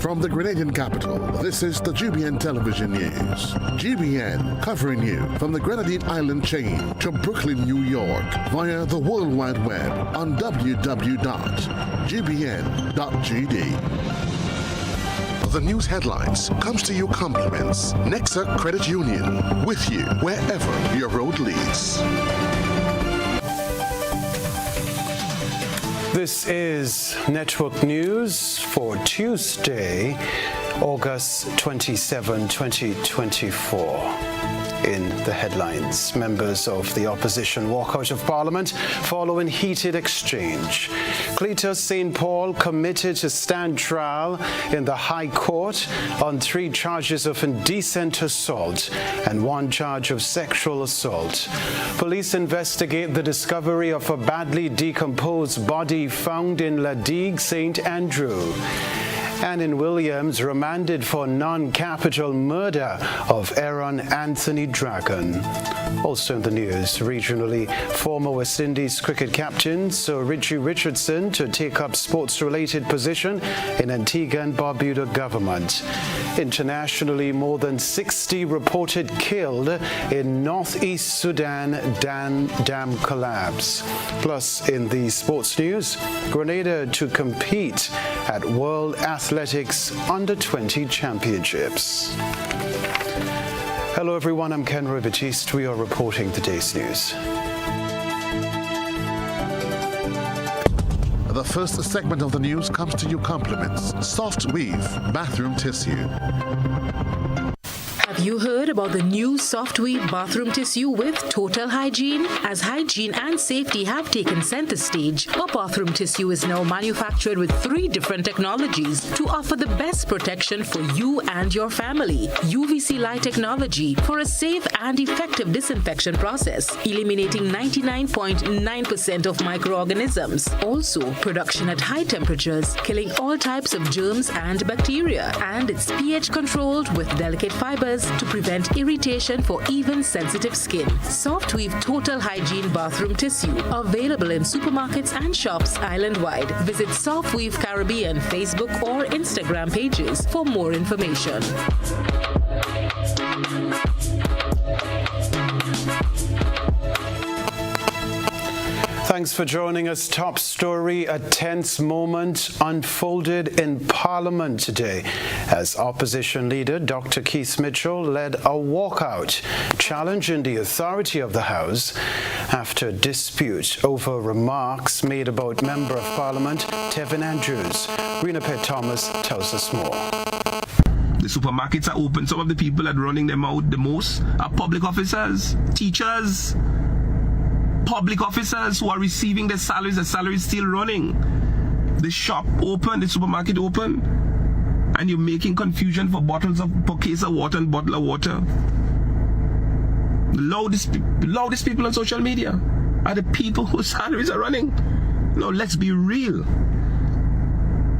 From the Grenadian capital, this is the GBN television news. GBN covering you from the Grenadine Island chain to Brooklyn, New York via the World Wide Web on www.gbn.gd. The news headlines comes to you compliments Nexa Credit Union, with you wherever your road leads. This is Network News for Tuesday, August 27, 2024. In the headlines, members of the opposition walk out of Parliament following heated exchange. Cletus St. Paul committed to stand trial in the High Court on 3 charges of indecent assault and 1 charge of sexual assault. Police investigate the discovery of a badly decomposed body found in La Digue, St. Andrew. And in Williams, remanded for non-capital murder of Aaron Anthony Dragon. Also in the news, regionally, former West Indies cricket captain Sir Richie Richardson to take up sports-related position in Antigua and Barbuda government. Internationally, more than 60 reported killed in northeast Sudan dam collapse. Plus, in the sports news, Grenada to compete at World Athletics Under-20 Championships. Hello everyone, I'm Kenroy Baptiste. We are reporting today's news. The first segment of the news comes to you compliments Soft Weave Bathroom Tissue. Have you heard about the new Soft Weave bathroom tissue with total hygiene? As hygiene and safety have taken center stage, our bathroom tissue is now manufactured with 3 different technologies to offer the best protection for you and your family. UVC light technology for a safe and effective disinfection process, eliminating 99.9% of microorganisms. Also, production at high temperatures, killing all types of germs and bacteria. And it's pH controlled with delicate fibers to prevent irritation for even sensitive skin. Soft Weave Total Hygiene Bathroom Tissue, available in supermarkets and shops island-wide. Visit Soft Weave Caribbean Facebook or Instagram pages for more information. Thanks for joining us. Top story, a tense moment unfolded in Parliament today as opposition leader Dr. Keith Mitchell led a walkout challenging the authority of the House after dispute over remarks made about Member of Parliament Tevin Andrews. Rena Pitt Thomas tells us more. The supermarkets are open. Some of the people that are running them out the most are public officers, teachers, public officers who are receiving their salaries still running. The shop open, the supermarket open, and you're making confusion for case of water and bottle of water. The loudest people on social media are the people whose salaries are running. No, let's be real.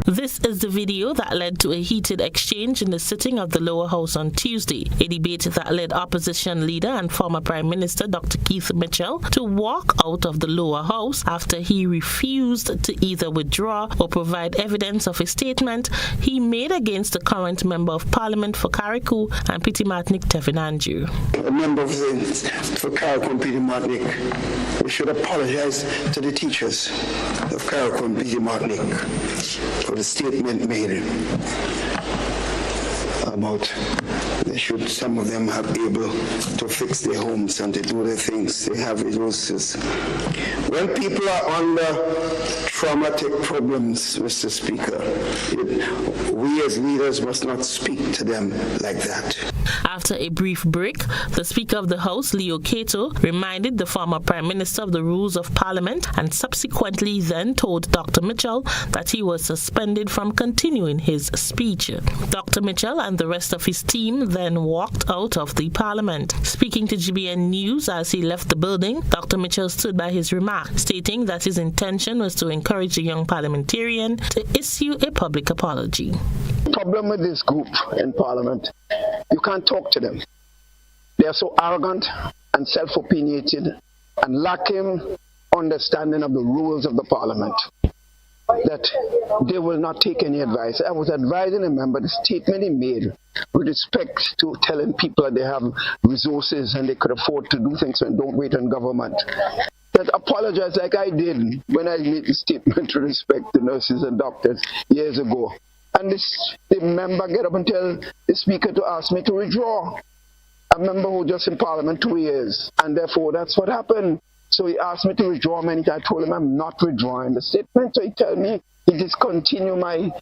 This is the video that led to a heated exchange in the sitting of the lower house on Tuesday, a debate that led opposition leader and former Prime Minister Dr. Keith Mitchell to walk out of the lower house after he refused to either withdraw or provide evidence of a statement he made against the current Member of Parliament for Carriacou and Petit-Martinique, Tevin Andrew. A member for Carriacou and Petit-Martinique, we should apologize to the teachers of Carriacou and Petit-Martinique for the statement made about some of them have able to fix their homes and to do the things. They have resources. When people are under traumatic problems, Mr. Speaker, we as leaders must not speak to them like that. After a brief break, the Speaker of the House, Leo Cato, reminded the former Prime Minister of the rules of Parliament and subsequently then told Dr. Mitchell that he was suspended from continuing his speech. Dr. Mitchell and the rest of his team then walked out of the Parliament. Speaking to GBN News as he left the building, Dr. Mitchell stood by his remark, stating that his intention was to encourage the young parliamentarian to issue a public apology. The problem with this group in Parliament, you can't talk to them. They are so arrogant and self-opinionated and lacking understanding of the rules of the Parliament. that they will not take any advice. I was advising a member the statement he made with respect to telling people that they have resources and they could afford to do things and don't wait on government. That apologize like I did when I made the statement with respect to nurses and doctors years ago. And the member get up and tell the speaker to ask me to withdraw. A member who just in parliament 2 years, and therefore that's what happened. So he asked me to withdraw many times. I told him I'm not withdrawing the statement. So he told me he discontinue my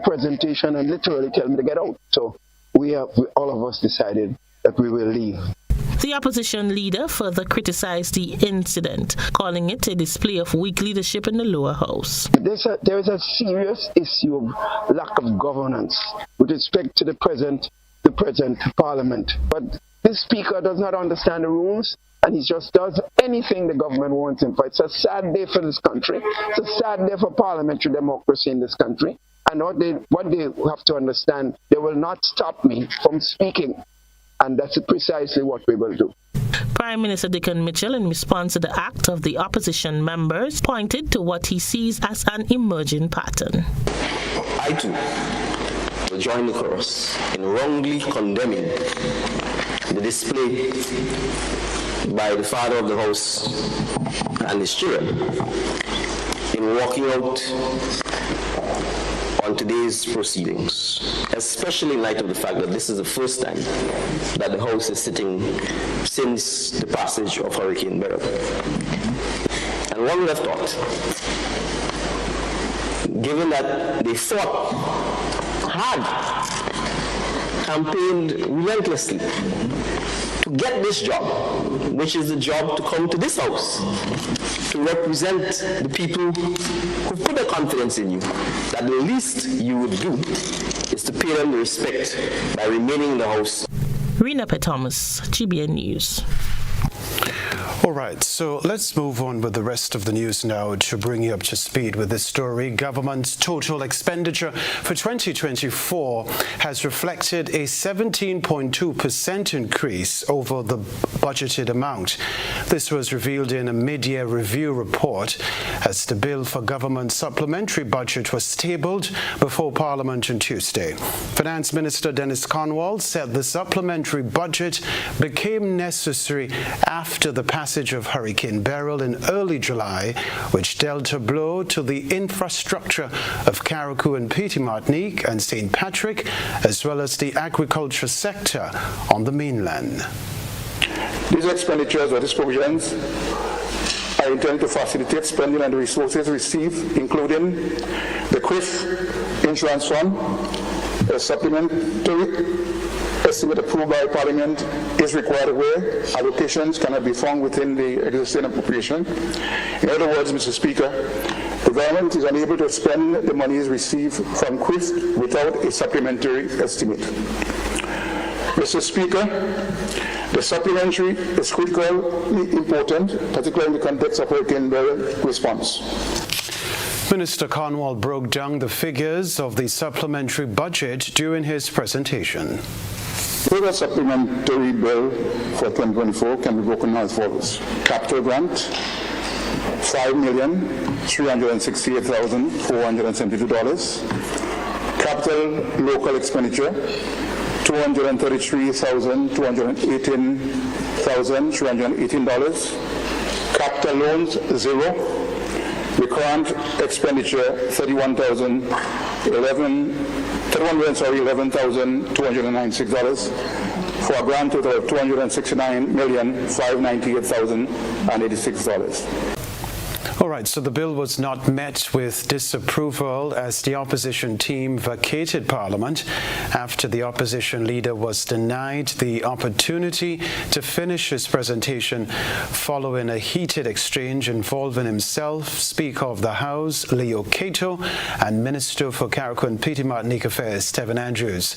presentation and literally tell me to get out. So all of us decided that we will leave. The opposition leader further criticized the incident, calling it a display of weak leadership in the lower house. There is a serious issue of lack of governance with respect to the present parliament. But this speaker does not understand the rules, and he just does anything the government wants him for. It's a sad day for this country. It's a sad day for parliamentary democracy in this country. And what they have to understand, they will not stop me from speaking. And that's precisely what we will do. Prime Minister Dickon Mitchell, in response to the act of the opposition members, pointed to what he sees as an emerging pattern. I too will join the chorus in wrongly condemning the display by the father of the house and his children in walking out on today's proceedings, especially in light of the fact that this is the first time that the House is sitting since the passage of Hurricane Beryl. And one would have thought, given that they had campaigned relentlessly to get this job, which is the job to come to this House, to represent the people who put their confidence in you, that the least you would do is to pay them the respect by remaining in the House. Rena Thomas, GBN News. All right, so let's move on with the rest of the news now to bring you up to speed with this story. Government's total expenditure for 2024 has reflected a 17.2% increase over the budgeted amount. This was revealed in a mid-year review report as the bill for government supplementary budget was tabled before Parliament on Tuesday. Finance Minister Dennis Cornwall said the supplementary budget became necessary after the passage of Hurricane Beryl in early July, which dealt a blow to the infrastructure of Carriacou and Petite Martinique and St. Patrick, as well as the agriculture sector on the mainland. These expenditures or these provisions are intended to facilitate spending on the resources received, including the QUIF Insurance Fund, a supplementary estimate approved by Parliament is required where allocations cannot be found within the existing appropriation. In other words, Mr. Speaker, the government is unable to spend the monies received from QUIF without a supplementary estimate. Mr. Speaker, the supplementary is critically important, particularly in the context of Hurricane Beryl response. Minister Cornwall broke down the figures of the supplementary budget during his presentation. The supplementary bill for 2024 can be broken down as follows. Capital grant, $5,368,472. Capital local expenditure, $233,218,318. Capital loans, 0. Recurrent expenditure, $11,296 for a grand total of $269,598,086. All right, so the bill was not met with disapproval as the opposition team vacated Parliament after the opposition leader was denied the opportunity to finish his presentation following a heated exchange involving himself, Speaker of the House, Leo Cato, and Minister for Carriacou and Petite Martinique Affairs, Stephen Andrews.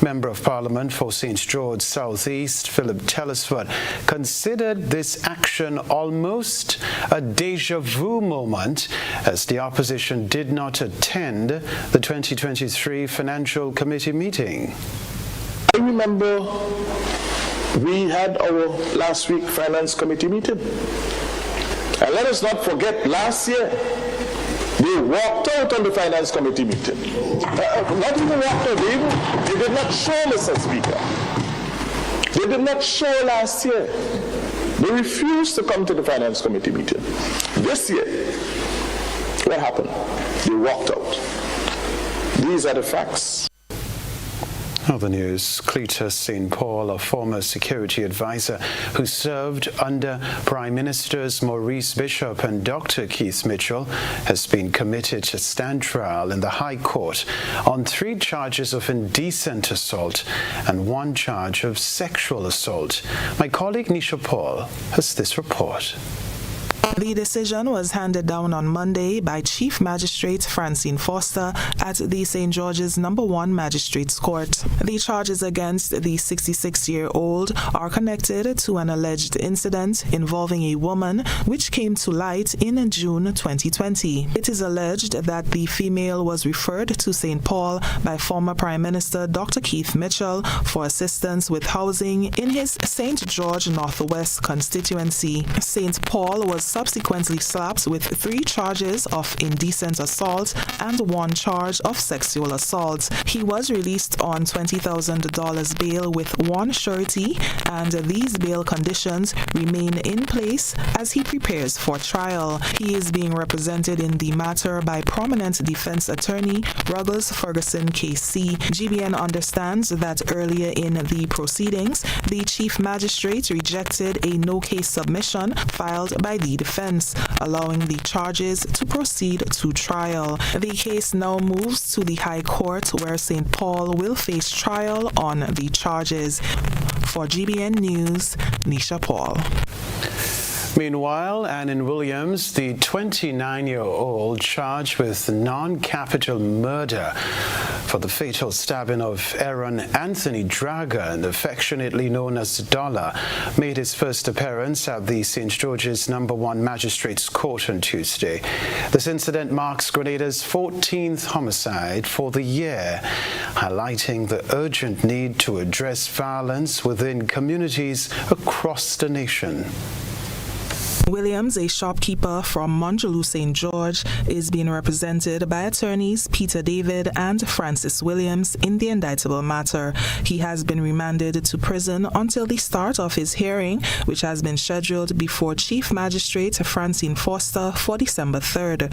Member of Parliament for St. George South East, Philip Telesford, considered this action almost a déjà vu moment as the opposition did not attend the 2023 Financial Committee meeting. I remember we had our last week Finance Committee meeting. And let us not forget last year They walked out on the finance committee meeting. Not even walked out, they did not show, Mr. Speaker. They did not show last year. They refused to come to the finance committee meeting. This year, what happened? They walked out. These are the facts. Other news, Cletus St. Paul, a former security advisor who served under Prime Ministers Maurice Bishop and Dr. Keith Mitchell, has been committed to stand trial in the High Court on 3 charges of indecent assault and 1 charge of sexual assault. My colleague Nisha Paul has this report. The decision was handed down on Monday by Chief Magistrate Francine Foster at the St. George's No. 1 Magistrates Court. The charges against the 66-year-old are connected to an alleged incident involving a woman which came to light in June 2020. It is alleged that the female was referred to St. Paul by former Prime Minister Dr. Keith Mitchell for assistance with housing in his St. George Northwest constituency. St. Paul was subsequently slapped with 3 charges of indecent assault and 1 charge of sexual assault. He was released on $20,000 bail with 1 surety, and these bail conditions remain in place as he prepares for trial. He is being represented in the matter by prominent defense attorney Ruggles Ferguson KC. GBN understands that earlier in the proceedings, the chief magistrate rejected a no-case submission filed by the defense, allowing the charges to proceed to trial. The case now moves to the High Court, where St. Paul will face trial on the charges. For GBN News, Nisha Paul. Meanwhile, Anne Williams, the 29-year-old charged with non-capital murder for the fatal stabbing of Aaron Anthony Dragon, affectionately known as Dollar, made his first appearance at the St. George's No. 1 Magistrates Court on Tuesday. This incident marks Grenada's 14th homicide for the year, highlighting the urgent need to address violence within communities across the nation. Williams, a shopkeeper from Monjaloo, St. George, is being represented by attorneys Peter David and Francis Williams in the indictable matter. He has been remanded to prison until the start of his hearing, which has been scheduled before Chief Magistrate Francine Foster for December 3rd.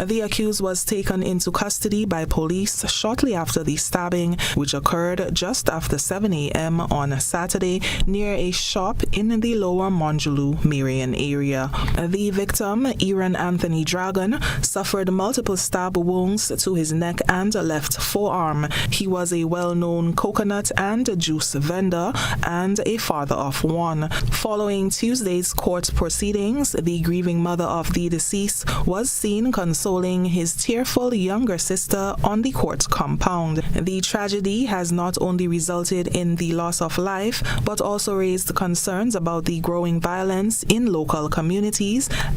The accused was taken into custody by police shortly after the stabbing, which occurred just after 7 a.m. on Saturday near a shop in the lower Monjaloo, Marion area. The victim, Aaron Anthony Dragon, suffered multiple stab wounds to his neck and left forearm. He was a well-known coconut and juice vendor and a father of 1. Following Tuesday's court proceedings, the grieving mother of the deceased was seen consoling his tearful younger sister on the court compound. The tragedy has not only resulted in the loss of life, but also raised concerns about the growing violence in local communities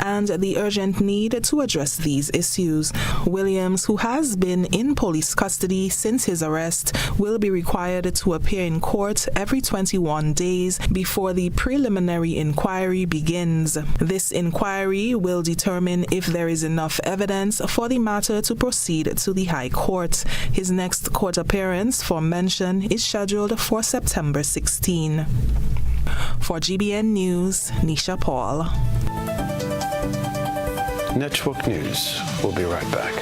and the urgent need to address these issues. Williams, who has been in police custody since his arrest, will be required to appear in court every 21 days before the preliminary inquiry begins. This inquiry will determine if there is enough evidence for the matter to proceed to the High Court. His next court appearance for mention is scheduled for September 16. For GBN News, Nisha Paul. Network News. We'll be right back.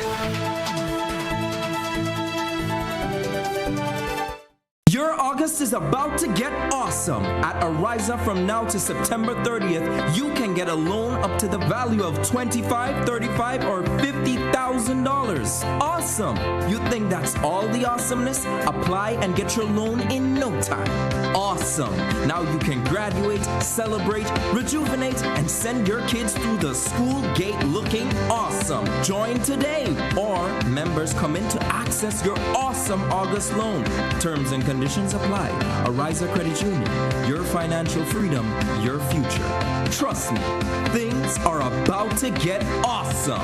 Your August is about to get awesome. At Ariza, from now to September 30th, you can get a loan up to the value of $25,000, $35,000, or $50,000. Awesome! You think that's all the awesomeness? Apply and get your loan in no time. Awesome! Now you can graduate, celebrate, rejuvenate, and send your kids through the school gate looking awesome. Join today, or members come in to access your awesome August loan. Terms and conditions apply. Ariza Credit Union, your financial freedom, your future. Trust me, things are about to get awesome.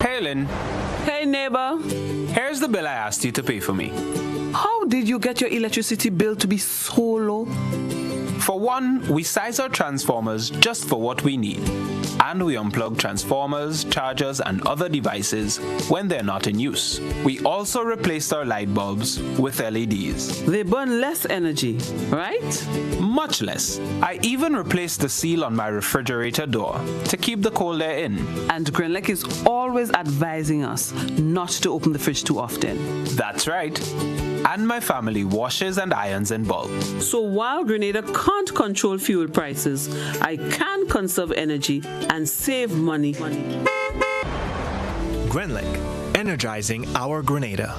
Hey, Lynn. Hey, neighbor. Here's the bill I asked you to pay for me. How did you get your electricity bill to be so low? For one, we size our transformers just for what we need. And we unplug transformers, chargers, and other devices when they're not in use. We also replaced our light bulbs with LEDs. They burn less energy, right? Much less. I even replaced the seal on my refrigerator door to keep the cold air in. And Grenlec is always advising us not to open the fridge too often. That's right. And my family washes and irons in bulk. So while Grenada can't control fuel prices, I can conserve energy and save money. Grenlec, energizing our Grenada.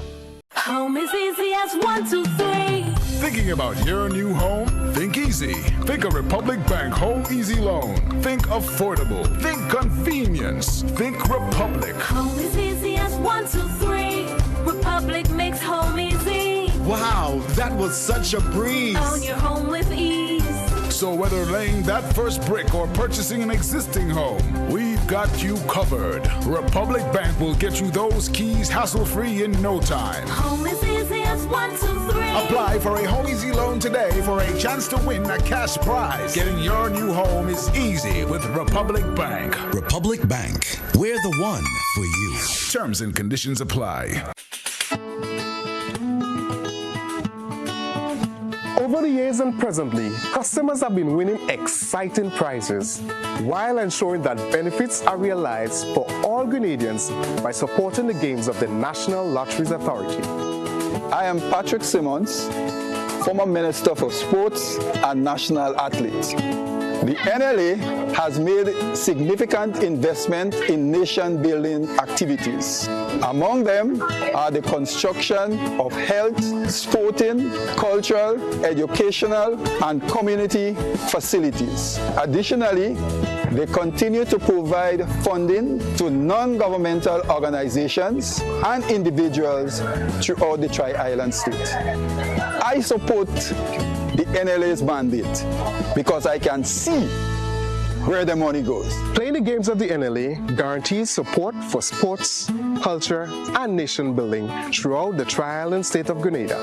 Home is easy as 1, 2, 3. Thinking about your new home? Think easy. Think of Republic Bank Home Easy Loan. Think affordable. Think convenience. Think Republic. Home is easy as 1, 2, 3. Republic makes home easy. Wow, that was such a breeze. Own your home with ease. So whether laying that first brick or purchasing an existing home, we've got you covered. Republic Bank will get you those keys hassle-free in no time. Home is easy as 1, 2, 3. Apply for a Home Easy Loan today for a chance to win a cash prize. Getting your new home is easy with Republic Bank. Republic Bank, we're the one for you. Terms and conditions apply. Over the years and presently, customers have been winning exciting prizes while ensuring that benefits are realized for all Grenadians by supporting the games of the National Lotteries Authority. I am Patrick Simmons, former Minister for Sports and National Athlete. The NLA has made significant investment in nation-building activities. Among them are the construction of health, sporting, cultural, educational, and community facilities. Additionally, they continue to provide funding to non-governmental organizations and individuals throughout the Tri-Island state. I support the NLA's mandate because I can see where the money goes. Playing the games of the NLA guarantees support for sports, culture, and nation building throughout the Tri-Island state of Grenada.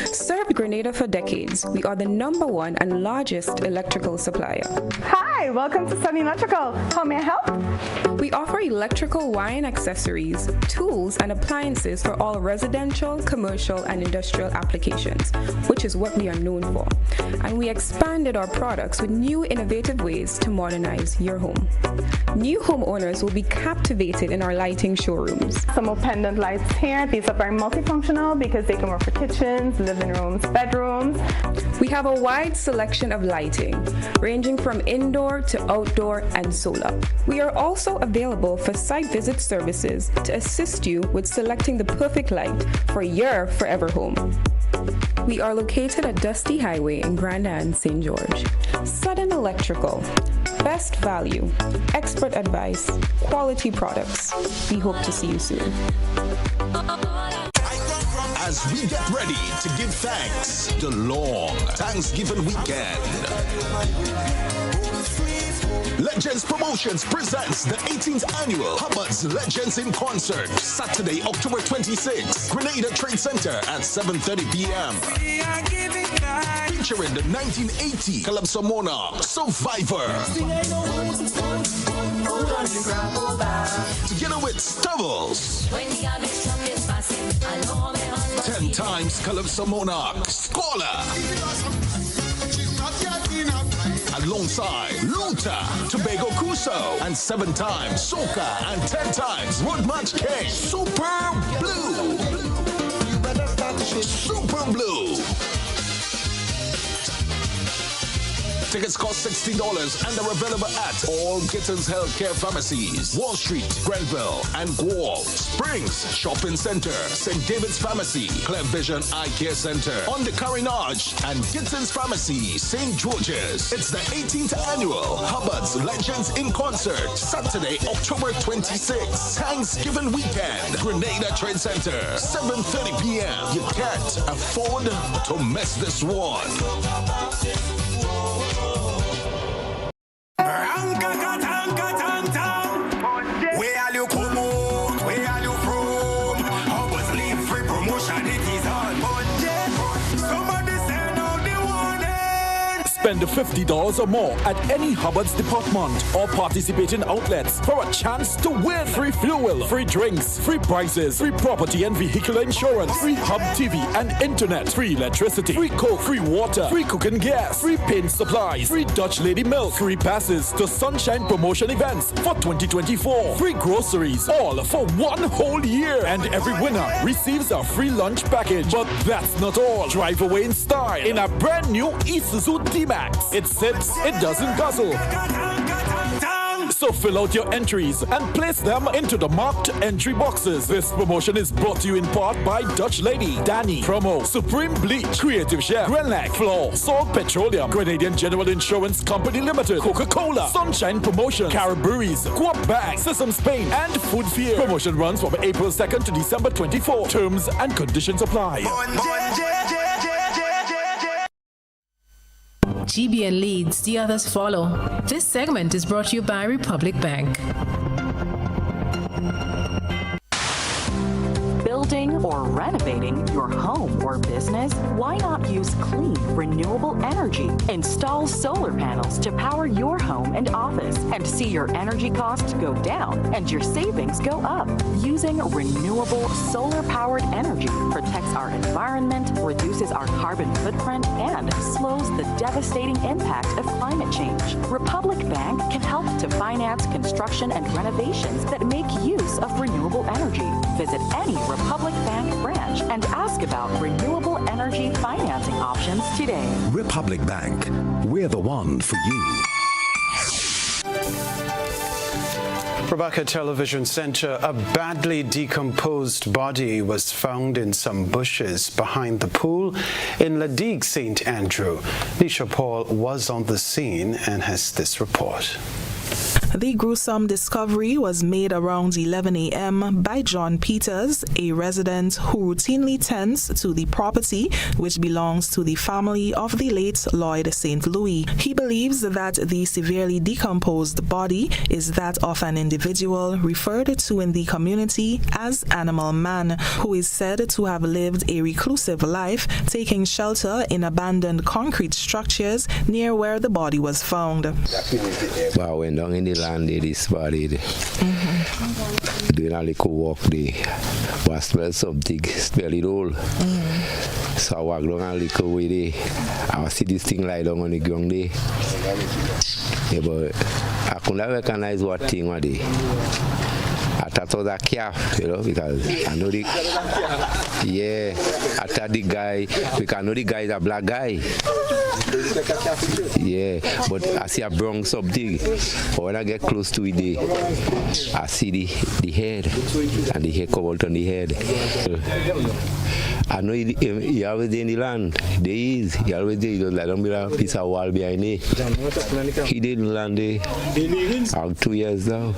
Served Grenada for decades, we are the #1 and largest electrical supplier. Hi, welcome to Sunny Electrical. How may I help? We offer electrical wiring accessories, tools, and appliances for all residential, commercial, and industrial applications, which is what we are known for. And we expanded our products with new innovative ways to modernize your home. New homeowners will be captivated in our lighting showrooms. Some more pendant lights here. These are very multifunctional because they can work for kitchens, living rooms, bedrooms. We have a wide selection of lighting, ranging from indoor to outdoor and solar. We are also available for site visit services to assist you with selecting the perfect light for your forever home. We are located at Dusty Highway in Grand Anne, St. George. Sudden Electrical. Best value, expert advice, quality products. We hope to see you soon. As we get ready to give thanks, the long Thanksgiving weekend. Legends Promotions presents the 18th annual Hubbard's Legends in Concert, Saturday, October 26th, Grenada Trade Center at 7:30 p.m. Featuring the 1980 Calypso Monarch Survivor. Together with Stubbles. 10 times Calypso Monarch Scholar. Alongside Luta, Tobago Cuso, and 7 times Soca and 10 times Road March King. Super Blue. Super Blue. Tickets cost $16 and are available at all Gittins Healthcare Pharmacies, Wall Street, Grenville, and Guelph, Springs Shopping Center, St. David's Pharmacy, Clear Vision Eye Care Center, on the Carinage, and Gittins Pharmacy, St. George's. It's the 18th annual Hubbard's Legends in Concert, Saturday, October 26th, Thanksgiving weekend, Grenada Trade Center, 7:30 p.m. You can't afford to miss this one. Where are you come out? Where are you from? How was live free promotion? It is Spend $50 or more at any Hubbard's department or participating outlets for a chance to win. Free fuel, free drinks, free prizes, free property and vehicular insurance, free Hub TV and internet, free electricity, free coke, free water, free cooking gas, free paint supplies, free Dutch Lady milk, free passes to Sunshine promotion events for 2024, free groceries, all for 1 whole year. And every winner receives a free lunch package. But that's not all. Drive away in style in a brand new Isuzu D-Max. It sits, it doesn't guzzle. So fill out your entries and place them into the marked entry boxes. This promotion is brought to you in part by Dutch Lady, Danny, Promo, Supreme Bleach, Creative Chef, Grenlac, Floor, Salt Petroleum, Grenadian General Insurance Company Limited, Coca-Cola, Sunshine Promotion, Caribberies, Guap Bag, Sesame Spain, and Food Fear. Promotion runs from April 2nd to December 24. Terms and conditions apply. GBN leads, the others follow. This segment is brought to you by Republic Bank. Building or renovating your home or business? Why not use clean, renewable energy? Install solar panels to power your home and office and see your energy costs go down and your savings go up. Using renewable solar-powered energy protects our environment, reduces our carbon footprint, and slows the devastating impact of climate change. Republic Bank can help to finance construction and renovations that make use of renewable energy. Visit any Republic Bank branch and ask about renewable energy financing options today. Republic Bank, we're the one for you. Rebecca Television Center, a badly decomposed body was found in some bushes behind the pool in Ladigue, St. Andrew. Nisha Paul was on the scene and has this report. The gruesome discovery was made around 11 a.m. by John Peters, a resident who routinely tends to the property which belongs to the family of the late Lloyd St. Louis. He believes that the severely decomposed body is that of an individual referred to in the community as Animal Man, who is said to have lived a reclusive life, taking shelter in abandoned concrete structures near where the body was found. Well, I went down in the land there, this body doing a little walk there, but I smell something, smell it all. So I walk down a little way there, I see this thing lie down on the ground there. Yeah, but I couldn't recognize what thing was there. I thought it was a calf, you know, because I know the, yeah, I thought the guy, because I know the guy is a black guy. Yeah, but I see a brown something. But when I get close to it, I see the head, and the head come out on the head. I know he always there in the land. There is. He always there. He don't let him be a piece of wall behind it. He didn't land there. I'm 2 years now.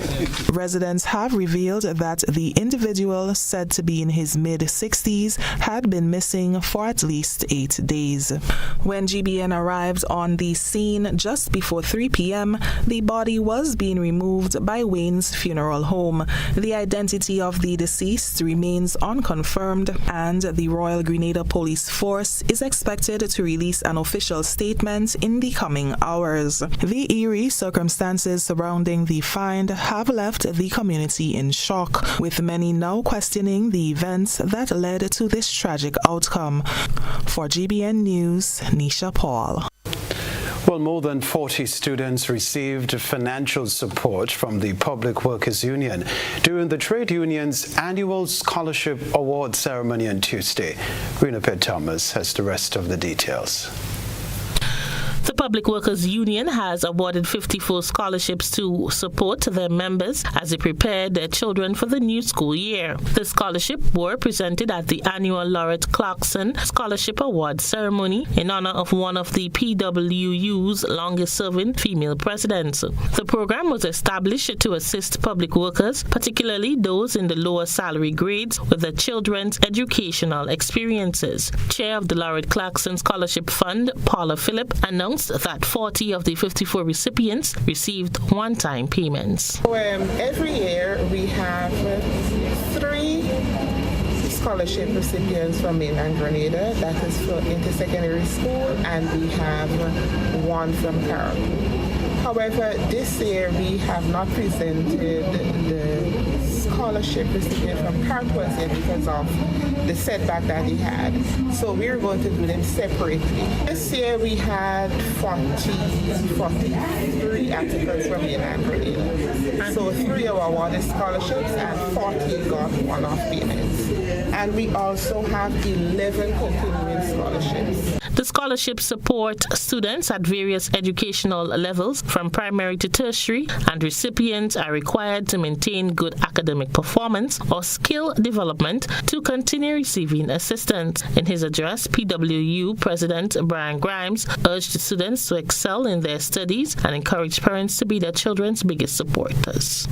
Residents have revealed that the individual, said to be in his mid-60s, had been missing for at least 8 days. When GBN arrived on the scene just before 3 p.m., the body was being removed by Wayne's Funeral Home. The identity of the deceased remains unconfirmed, and the Royal Grenada Police Force is expected to release an official statement in the coming hours. The eerie circumstances surrounding the find have left the community in shock, with many now questioning the events that led to this tragic outcome. For GBN News, Nisha Paul. Well, more than 40 students received financial support from the Public Workers Union during the trade union's annual scholarship award ceremony on Tuesday. Rena Thomas has the rest of the details. The Public Workers Union has awarded 54 scholarships to support their members as they prepared their children for the new school year. The scholarships were presented at the annual Laureate Clarkson Scholarship Award ceremony in honor of one of the PWU's longest-serving female presidents. The program was established to assist public workers, particularly those in the lower salary grades, with their children's educational experiences. Chair of the Laureate Clarkson Scholarship Fund, Paula Phillip, announced that 40 of the 54 recipients received one-time payments. Every year we have 3 scholarship recipients from mainland Grenada, that is for intersecondary school, and we have one from Caribou. However, this year we have not presented the scholarship recipient from Caribou yet because of the setback that he had. So we're going to do them separately. This year we had 43 applicants from mainland Grenada. So 3 were awarded scholarships and 40 got one-off payments. And we also have 11 continuing scholarships. The scholarships support students at various educational levels from primary to tertiary, and recipients are required to maintain good academic performance or skill development to continue receiving assistance. In his address, PWU President Brian Grimes urged the students to excel in their studies and encourage parents to be their children's biggest supporters.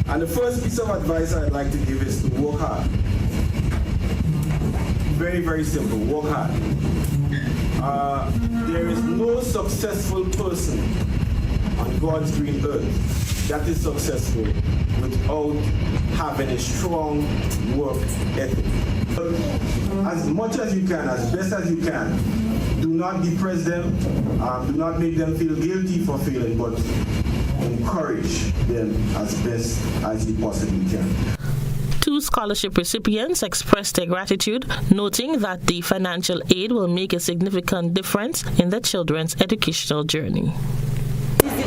And the first piece of advice I'd like to give is to work hard. Very, very simple, work hard. There is no successful person on God's green earth that is successful without having a strong work ethic. As much as you can, as best as you can, do not depress them, do not make them feel guilty for failing, but encourage them as best as you possibly can. 2 scholarship recipients expressed their gratitude, noting that the financial aid will make a significant difference in their children's educational journey.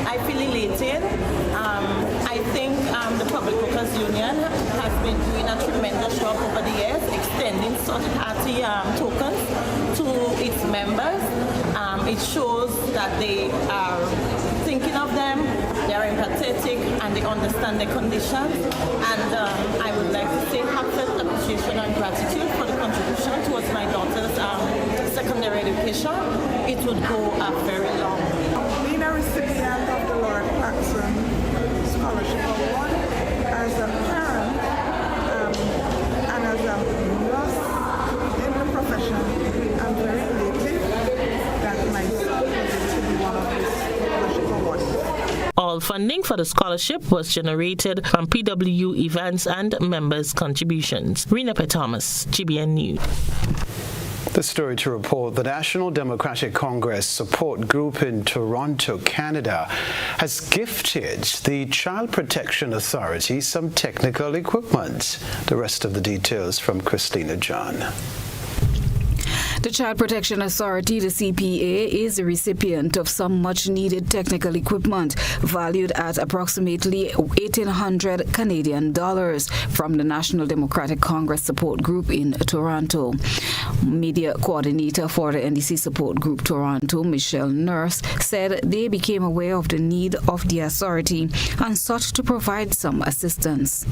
I feel elated. I think the Public Workers Union has been doing a tremendous job over the years, extending solidarity tokens to its members. It shows that they are thinking of them, they are empathetic, and they understand their conditions. And I would like to say heartfelt appreciation and gratitude for the contribution towards my daughter's secondary education. It would go a very long way. Being a recipient of the Lord Paxson Scholarship Award, as a parent and as a nurse in the profession, I'm very elated that my son was able to be one of these scholarship awards. All funding for the scholarship was generated from PWU events and members' contributions. Rena P. Thomas, GBN News. The story to report: the National Democratic Congress support group in Toronto, Canada, has gifted the Child Protection Authority some technical equipment. The rest of the details from Christina John. The Child Protection Authority, the CPA, is the recipient of some much-needed technical equipment valued at approximately 1,800 Canadian dollars from the National Democratic Congress Support Group in Toronto. Media coordinator for the NDC Support Group Toronto, Michelle Nurse, said they became aware of the need of the authority and sought to provide some assistance.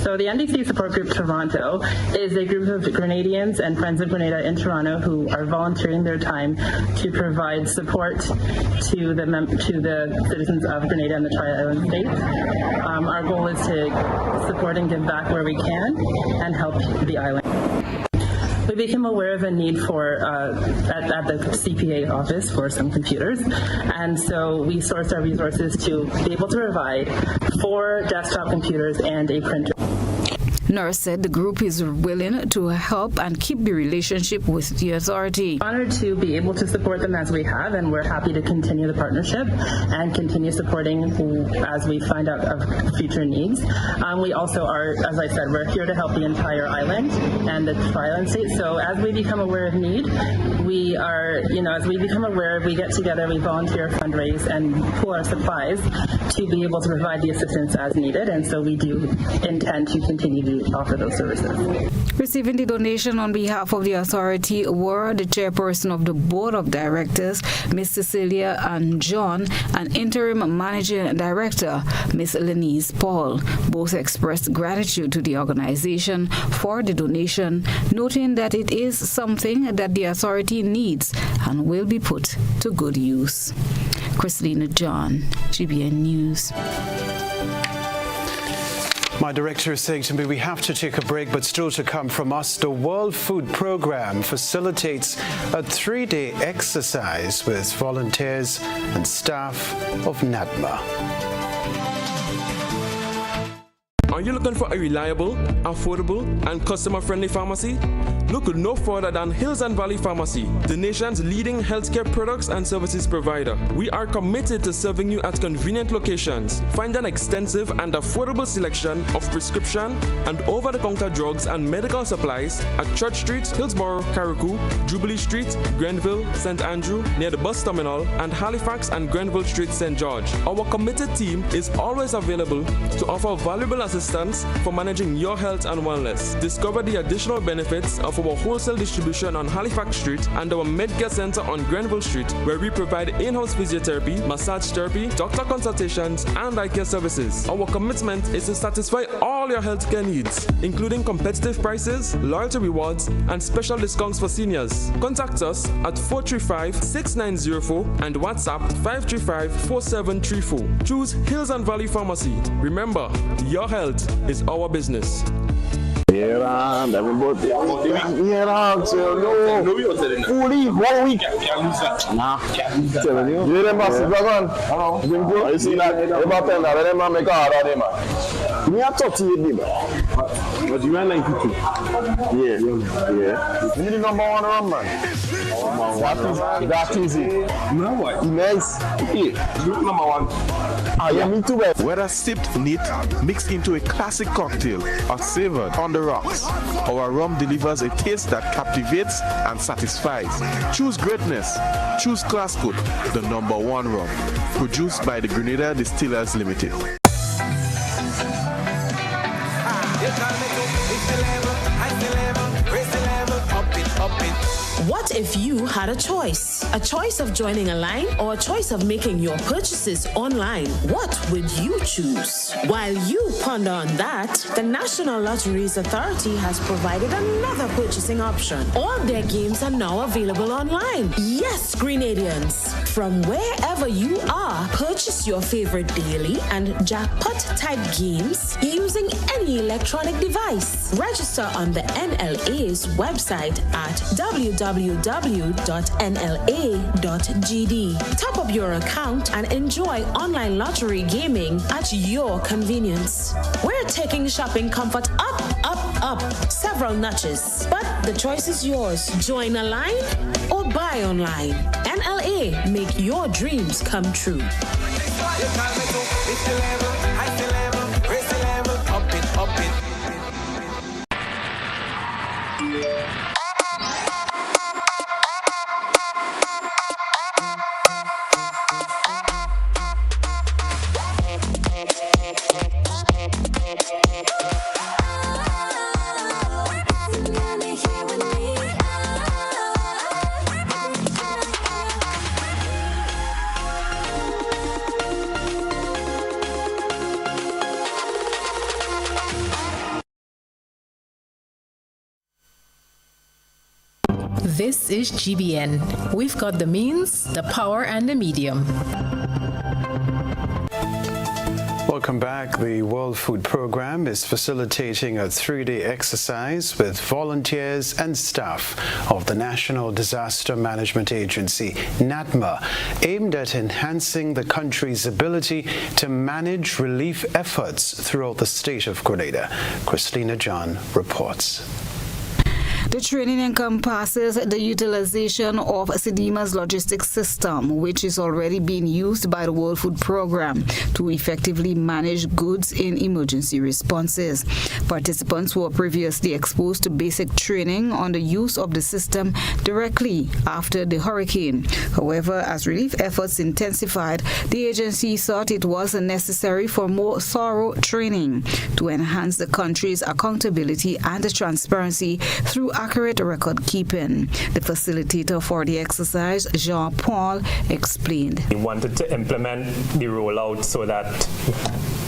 So the NDC Support Group Toronto is a group of Grenadians and Friends of Grenada in Toronto who are volunteering their time to provide support to the citizens of Grenada and the Tri-Island States. Our goal is to support and give back where we can and help the island. We became aware of a need for at the CPA office for some computers, and so we sourced our resources to be able to provide 4 desktop computers and a printer. Nurse said the group is willing to help and keep the relationship with the authority. Honored to be able to support them as we have, and we're happy to continue the partnership and continue supporting as we find out of future needs. We also are, as I said, we're here to help the entire island and the Tri-Island State. So as we become aware of need, we are, as we become aware, we get together, we volunteer, fundraise, and pool our supplies to be able to provide the assistance as needed. And so we do intend to continue to offer those services. Receiving the donation on behalf of the authority were the chairperson of the board of directors, Ms. Cecilia and John, and interim managing director, Ms. Lenise Paul. Both expressed gratitude to the organization for the donation, noting that it is something that the authority needs and will be put to good use. Christina John, GBN News. My director is saying to me, we have to take a break, but still to come from us, the World Food Program facilitates a 3-day exercise with volunteers and staff of NADMA. Are you looking for a reliable, affordable, and customer-friendly pharmacy? Look no further than Hills and Valley Pharmacy, the nation's leading healthcare products and services provider. We are committed to serving you at convenient locations. Find an extensive and affordable selection of prescription and over-the-counter drugs and medical supplies at Church Street, Hillsborough, Carriacou, Jubilee Street, Grenville, St. Andrew, near the bus terminal, and Halifax and Grenville Street, St. George. Our committed team is always available to offer valuable assistance for managing your health and wellness. Discover the additional benefits of our wholesale distribution on Halifax Street and our Medcare Center on Grenville Street, where we provide in-house physiotherapy, massage therapy, doctor consultations, and eye care services. Our commitment is to satisfy all your healthcare needs, including competitive prices, loyalty rewards, and special discounts for seniors. Contact us at 435-6904 and WhatsApp 535-4734. Choose Hills and Valley Pharmacy. Remember, your health is our business. But you are 92. Yeah. You need the number one run, man. That is it. No, what? Nice. Yeah. Number one. Yeah, me too. Whether sipped neat, mixed into a classic cocktail, or savored on the rocks, our rum delivers a taste that captivates and satisfies. Choose greatness. Choose Classcoat, the number one rum. Produced by the Grenada Distillers Limited. What if you had a choice? A choice of joining a line or a choice of making your purchases online? What would you choose? While you ponder on that, the National Lotteries Authority has provided another purchasing option. All their games are now available online. Yes, Grenadians, from wherever you are, purchase your favorite daily and jackpot type games using any electronic device. Register on the NLA's website at www.nla.gd. Top up your account and enjoy online lottery gaming at your convenience. We're taking shopping comfort up, several notches. But the choice is yours. Join a line or buy online. NLA, make your dreams come true. This is GBN. We've got the means, the power, and the medium. Welcome back. The World Food Programme is facilitating a 3-day exercise with volunteers and staff of the National Disaster Management Agency, NADMA, aimed at enhancing the country's ability to manage relief efforts throughout the state of Grenada. Christina John reports. The training encompasses the utilization of SEDIMA's logistics system, which is already being used by the World Food Programme to effectively manage goods in emergency responses. Participants were previously exposed to basic training on the use of the system directly after the hurricane. However, as relief efforts intensified, the agency thought it was necessary for more thorough training to enhance the country's accountability and transparency through accurate record keeping. The facilitator for the exercise, Jean-Paul, explained. We wanted to implement the rollout so that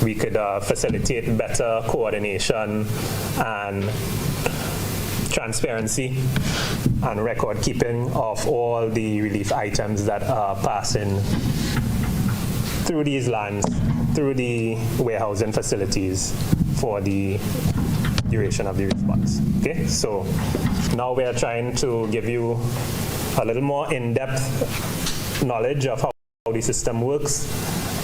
we could facilitate better coordination and transparency and record keeping of all the relief items that are passing through these lands, through the warehousing facilities for the duration of the response. Okay, so now we are trying to give you a little more in-depth knowledge of how the system works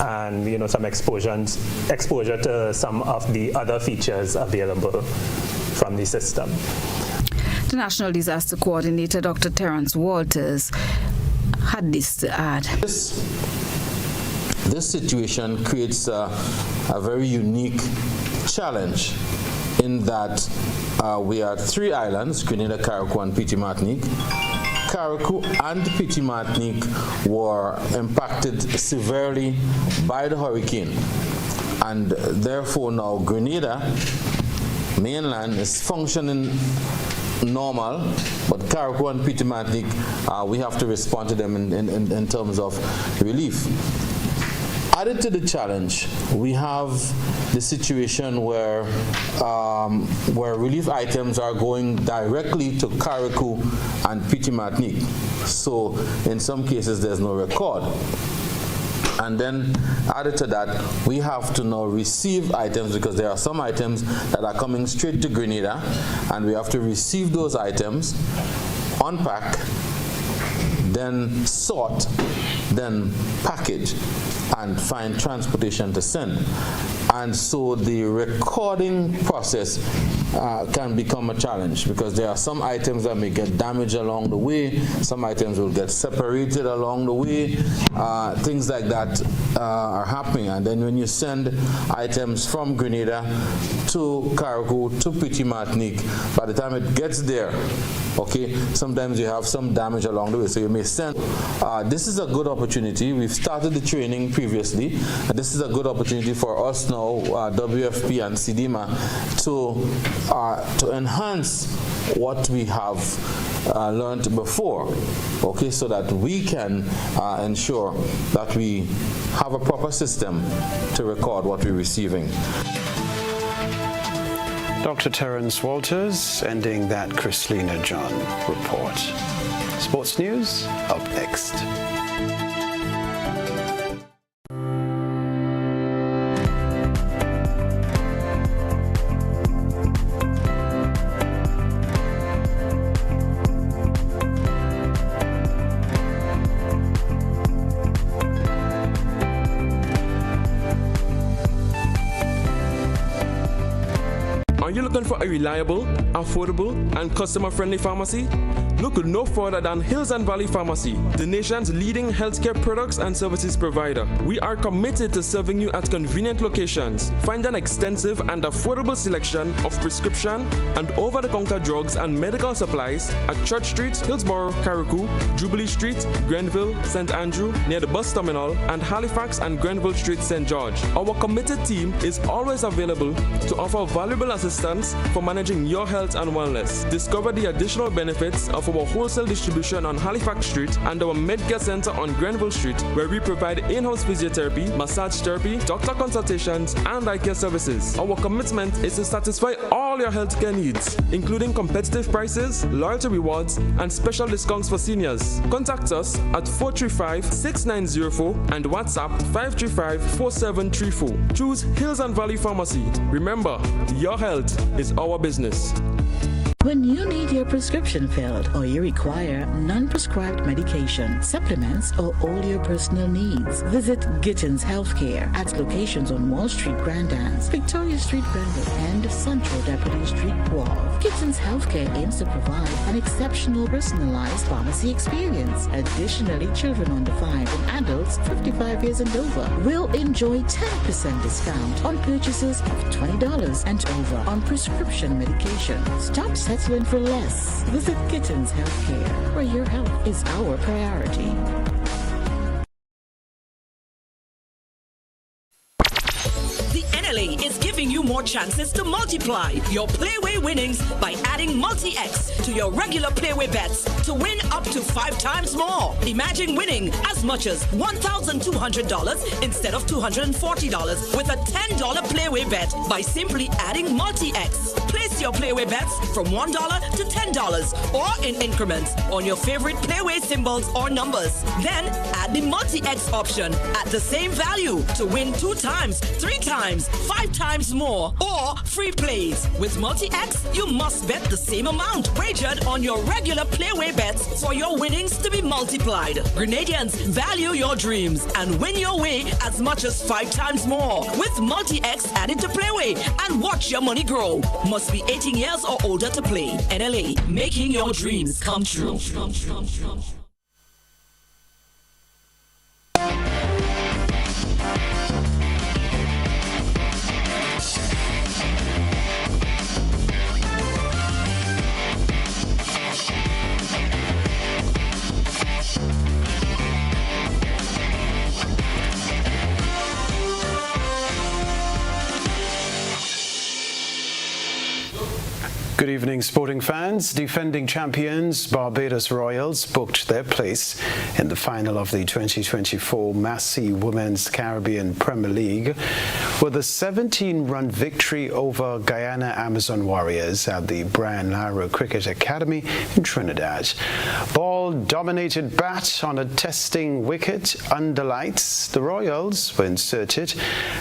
and some exposure to some of the other features available from the system. The National Disaster Coordinator, Dr. Terence Walters, had this to add. This situation creates a very unique challenge in that we are 3 islands, Grenada, Carriacou, and Petit Martinique. Carriacou and Petit Martinique were impacted severely by the hurricane, and therefore now Grenada mainland is functioning normal, but Carriacou and Petit Martinique, we have to respond to them in terms of relief. Added to the challenge, we have the situation where relief items are going directly to Carriacou and Petit Martinique. So in some cases, there's no record. And then added to that, we have to now receive items because there are some items that are coming straight to Grenada, and we have to receive those items, unpack, then sort, then package, and find transportation to send. And so the recording process can become a challenge because there are some items that may get damaged along the way, some items will get separated along the way, things like that are happening. And then when you send items from Grenada to Carriacou to Petit Martinique, by the time it gets there, okay, sometimes you have some damage along the way, so you may send. This is a good opportunity. We've started the training previously, and this is a good opportunity for us now, WFP and CDMA, to enhance what we have learned before, okay, so that we can ensure that we have a proper system to record what we're receiving. Dr. Terence Walters ending that Chrislina John report. Sports news up next. Are you looking for a reliable, affordable, and customer-friendly pharmacy? Look no further than Hills and Valley Pharmacy, the nation's leading healthcare products and services provider. We are committed to serving you at convenient locations. Find an extensive and affordable selection of prescription and over-the-counter drugs and medical supplies at Church Street, Hillsborough, Carriacou, Jubilee Street, Grenville, St. Andrew, near the bus terminal, and Halifax and Grenville Street, St. George. Our committed team is always available to offer valuable assistance for managing your health and wellness. Discover the additional benefits of our wholesale distribution on Halifax Street and our Medcare Center on Grenville Street, where we provide in-house physiotherapy, massage therapy, doctor consultations, and eye care services. Our commitment is to satisfy all your healthcare needs, including competitive prices, loyalty rewards, and special discounts for seniors. Contact us at 435-6904 and WhatsApp 535-4734. Choose Hills and Valley Pharmacy. Remember, your health is our business. When you need your prescription filled or you require non-prescribed medication, supplements, or all your personal needs, visit Gittins Healthcare at locations on Wall Street, Grand Anse, Victoria Street, Grenville, and Central Deputy Street, Wall. Gittins Healthcare aims to provide an exceptional personalized pharmacy experience. Additionally, children under 5 and adults 55 years and over will enjoy 10% discount on purchases of $20 and over on prescription medication. Stop settling for less. Visit Gittins Healthcare, where your health is our priority. The NLA is giving you more chances to multiply your Playway winnings by adding Multi-X to your regular Playway bets to win up to 5 times more. Imagine winning as much as $1,200 instead of $240 with a $10 Playway bet by simply adding Multi-X. Place Place your Playway bets from $1 to $10 or in increments on your favorite Playway symbols or numbers. Then add the multi-X option at the same value to win 2 times, 3 times, 5 times more or free plays. With multi-X, you must bet the same amount wagered on your regular Playway bets for your winnings to be multiplied. Grenadians, value your dreams and win your way as much as 5 times more with multi-X added to Playway and watch your money grow. Must be 18 years or older to play. NLA, making your dreams come true. Good evening, sporting fans. Defending champions Barbados Royals booked their place in the final of the 2024 Massey Women's Caribbean Premier League with a 17-run victory over Guyana Amazon Warriors at the Brian Lara Cricket Academy in Trinidad. Ball dominated bat on a testing wicket under lights. The Royals were inserted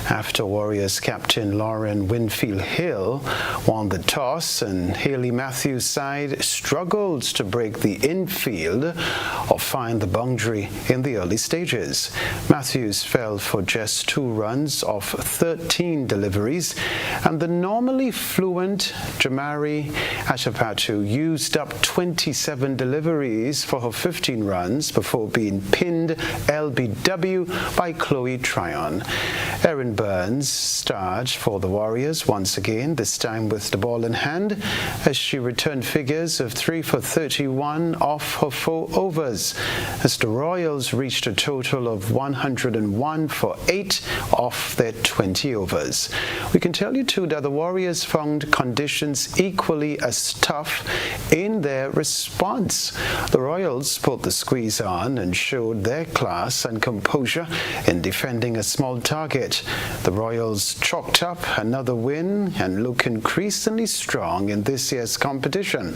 after Warriors captain Lauren Winfield Hill won the toss, and Haley Matthews' side struggled to break the infield or find the boundary in the early stages. Matthews fell for just 2 runs off 13 deliveries, and the normally fluent Jamari Atapatu used up 27 deliveries for her 15 runs before being pinned LBW by Chloe Tryon. Erin Burns starred for the Warriors once again, this time with the ball in hand, as she returned figures of 3 for 31 off her 4 overs, as the Royals reached a total of 101 for 8 off their 20 overs. We can tell you too that the Warriors found conditions equally as tough in their response. The Royals put the squeeze on and showed their class and composure in defending a small target. The Royals chalked up another win and look increasingly strong in this year's competition.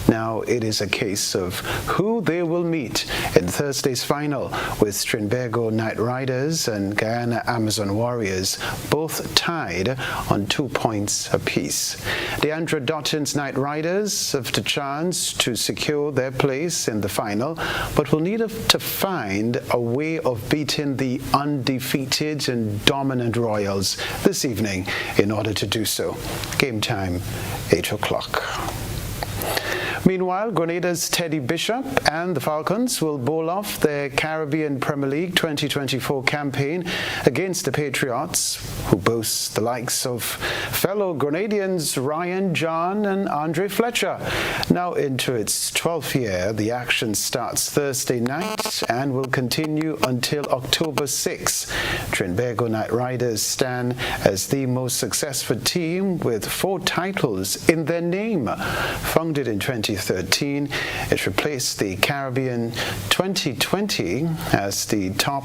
Now it is a case of who they will meet in Thursday's final, with Trinbago Knight Riders and Guyana Amazon Warriors both tied on 2 points apiece. Deandra Dotton's Knight Riders have the chance to secure their place in the final, but will need to find a way of beating the undefeated and dominant Royals this evening in order to do so. Game time, 8 o'clock. Meanwhile, Grenada's Teddy Bishop and the Falcons will bowl off their Caribbean Premier League 2024 campaign against the Patriots, who boast the likes of fellow Grenadians Ryan John and Andre Fletcher. Now into its 12th year, the action starts Thursday night and will continue until October 6. Trinbago Knight Riders stand as the most successful team with 4 titles in their name. Founded in 2013, it replaced the Caribbean 2020 as the top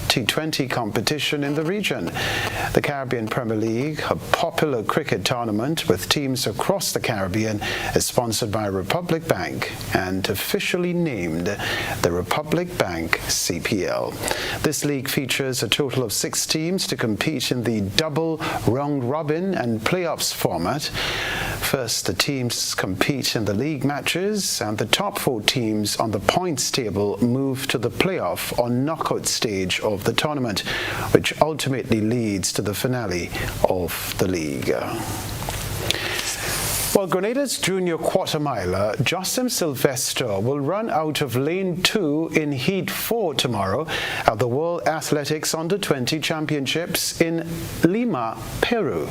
T20 competition in the region. The Caribbean Premier League, a popular cricket tournament with teams across the Caribbean, is sponsored by Republic Bank and officially named the Republic Bank CPL. This league features a total of 6 teams to compete in the double round-robin and playoffs format. First, the teams compete in the league matches, and the top 4 teams on the points table move to the playoff or knockout stage of the tournament, which ultimately leads to the finale of the league. Well, Grenada's junior quarter miler, Jocelyn Sylvester, will run out of lane 2 in Heat 4 tomorrow at the World Athletics Under-20 Championships in Lima, Peru.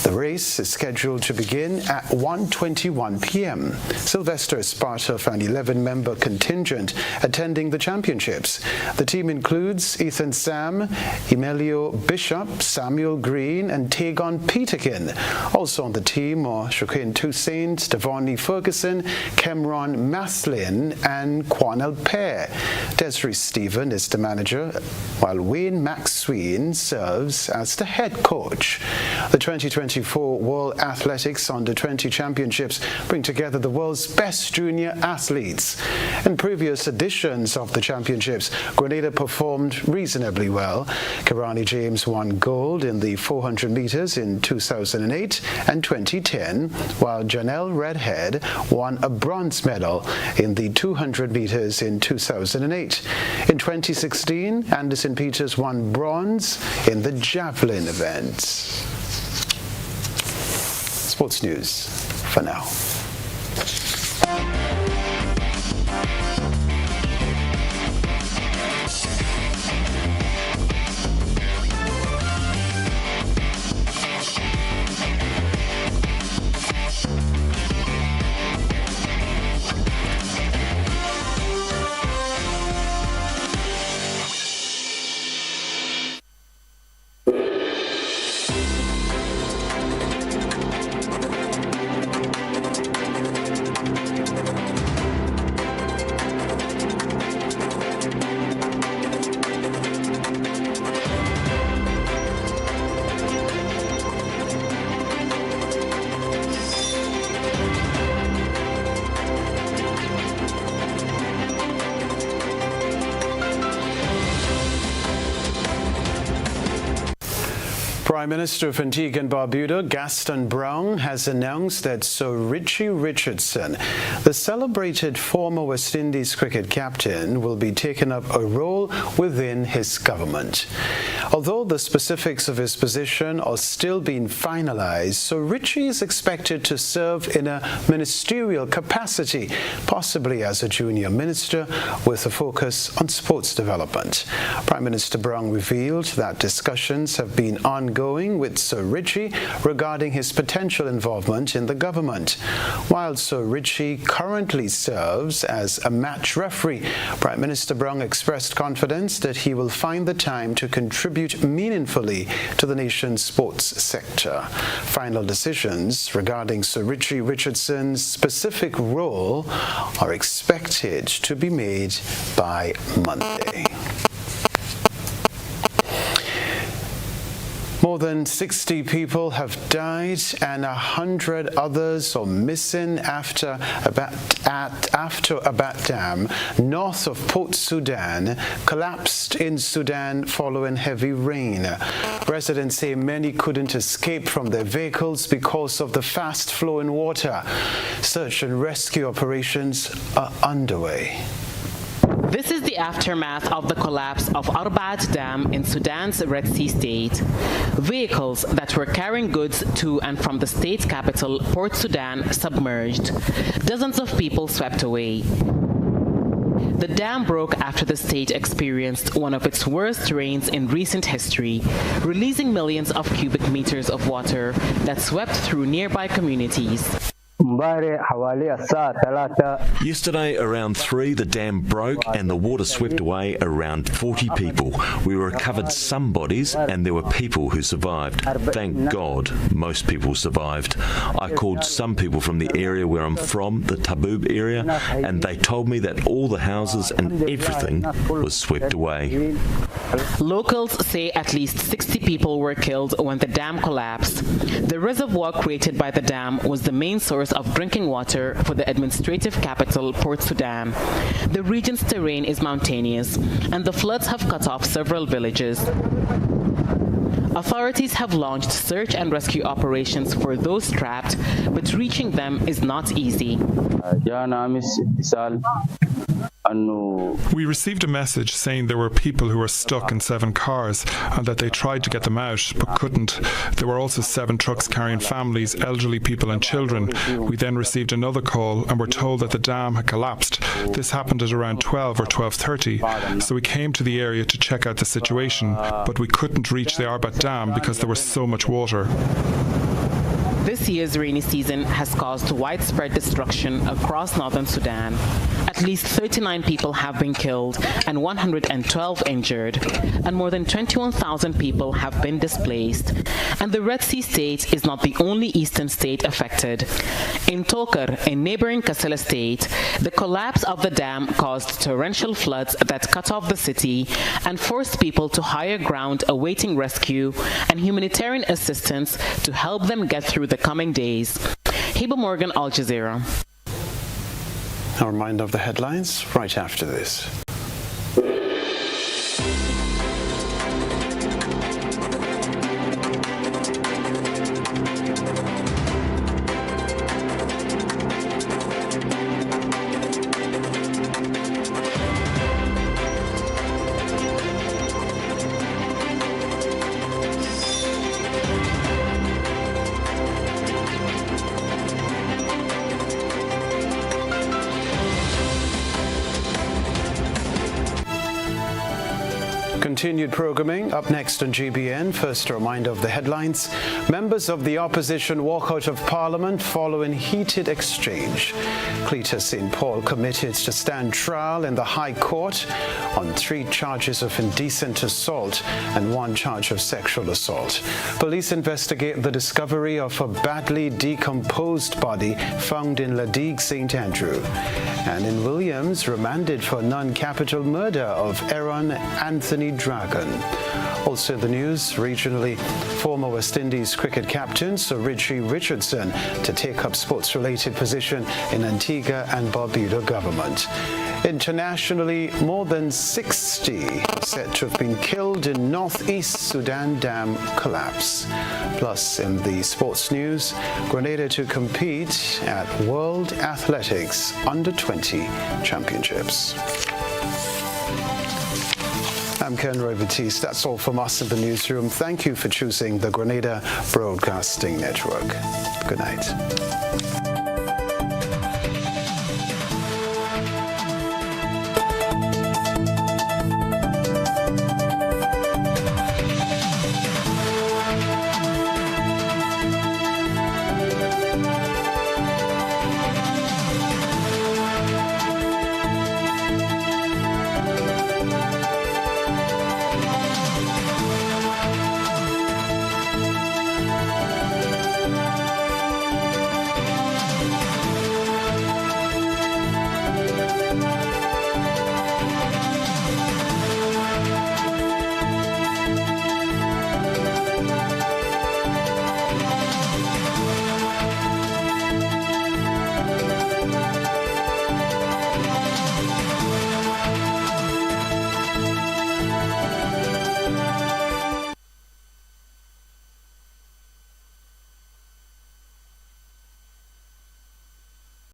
The race is scheduled to begin at 1:21 p.m. Sylvester is part of an 11-member contingent attending the championships. The team includes Ethan Sam, Emilio Bishop, Samuel Green, and Tagon Peterkin. Also on the team are Shukain Toussaint, Devonni Ferguson, Cameron Mathlin, and Quanel Pear. Desiree Stephen is the manager, while Wayne Maxween serves as the head coach. The 2024 2024 World Athletics Under-20 Championships bring together the world's best junior athletes. In previous editions of the championships, Grenada performed reasonably well. Kirani James won gold in the 400 meters in 2008 and 2010, while Janelle Redhead won a bronze medal in the 200 meters in 2008. In 2016, Anderson Peters won bronze in the javelin event. Sports news for now. Prime Minister of Antigua and Barbuda, Gaston Brown, has announced that Sir Richie Richardson, the celebrated former West Indies cricket captain, will be taking up a role within his government. Although the specifics of his position are still being finalized, Sir Richie is expected to serve in a ministerial capacity, possibly as a junior minister with a focus on sports development. Prime Minister Brown revealed that discussions have been ongoing with Sir Richie regarding his potential involvement in the government. While Sir Richie currently serves as a match referee, Prime Minister Brown expressed confidence that he will find the time to contribute meaningfully to the nation's sports sector. Final decisions regarding Sir Richie Richardson's specific role are expected to be made by Monday. More than 60 people have died and 100 others are missing after a Bat Dam north of Port Sudan collapsed in Sudan following heavy rain. Residents say many couldn't escape from their vehicles because of the fast-flowing water. Search and rescue operations are underway. This is the aftermath of the collapse of Arbat Dam in Sudan's Red Sea state. Vehicles that were carrying goods to and from the state's capital, Port Sudan, submerged. Dozens of people swept away. The dam broke after the state experienced one of its worst rains in recent history, releasing millions of cubic meters of water that swept through nearby communities. Yesterday around 3 the dam broke and the water swept away around 40 people. We recovered some bodies and there were people who survived. Thank God most people survived. I called some people from the area where I'm from, the Taboob area, and they told me that all the houses and everything was swept away. Locals say at least 60 people were killed when the dam collapsed. The reservoir created by the dam was the main source of drinking water for the administrative capital, Port Sudan. The region's terrain is mountainous, and the floods have cut off several villages. Authorities have launched search and rescue operations for those trapped, but reaching them is not easy. We received a message saying there were people who were stuck in 7 cars and that they tried to get them out but couldn't. There were also 7 trucks carrying families, elderly people and children. We then received another call and were told that the dam had collapsed. This happened at around 12 or 12:30, so we came to the area to check out the situation, but we couldn't reach the Arbat Dam because there was so much water. This year's rainy season has caused widespread destruction across northern Sudan. At least 39 people have been killed and 112 injured, and more than 21,000 people have been displaced. And the Red Sea state is not the only eastern state affected. In Tokar, a neighboring Kassala state, the collapse of the dam caused torrential floods that cut off the city and forced people to higher ground awaiting rescue and humanitarian assistance to help them get through the coming days. Heba Morgan, Al Jazeera. A reminder of the headlines right after this. Continued programming up next on GBN. First, a reminder of the headlines. Members of the opposition walk out of Parliament following heated exchange. Cletus St. Paul committed to stand trial in the High Court on 3 charges of indecent assault and 1 charge of sexual assault. Police investigate the discovery of a badly decomposed body found in Ladigue, St. Andrew. And in Williams, remanded for non-capital murder of Aaron Anthony Dragon. Also in the news, regionally, former West Indies cricket captain Sir Richie Richardson to take up sports-related position in Antigua and Barbuda government. Internationally, more than 60 said to have been killed in northeast Sudan dam collapse. Plus, in the sports news, Grenada to compete at World Athletics Under-20 Championships. I'm Kenroy, Baptiste. That's all from us in the newsroom. Thank you for choosing the Grenada Broadcasting Network. Good night.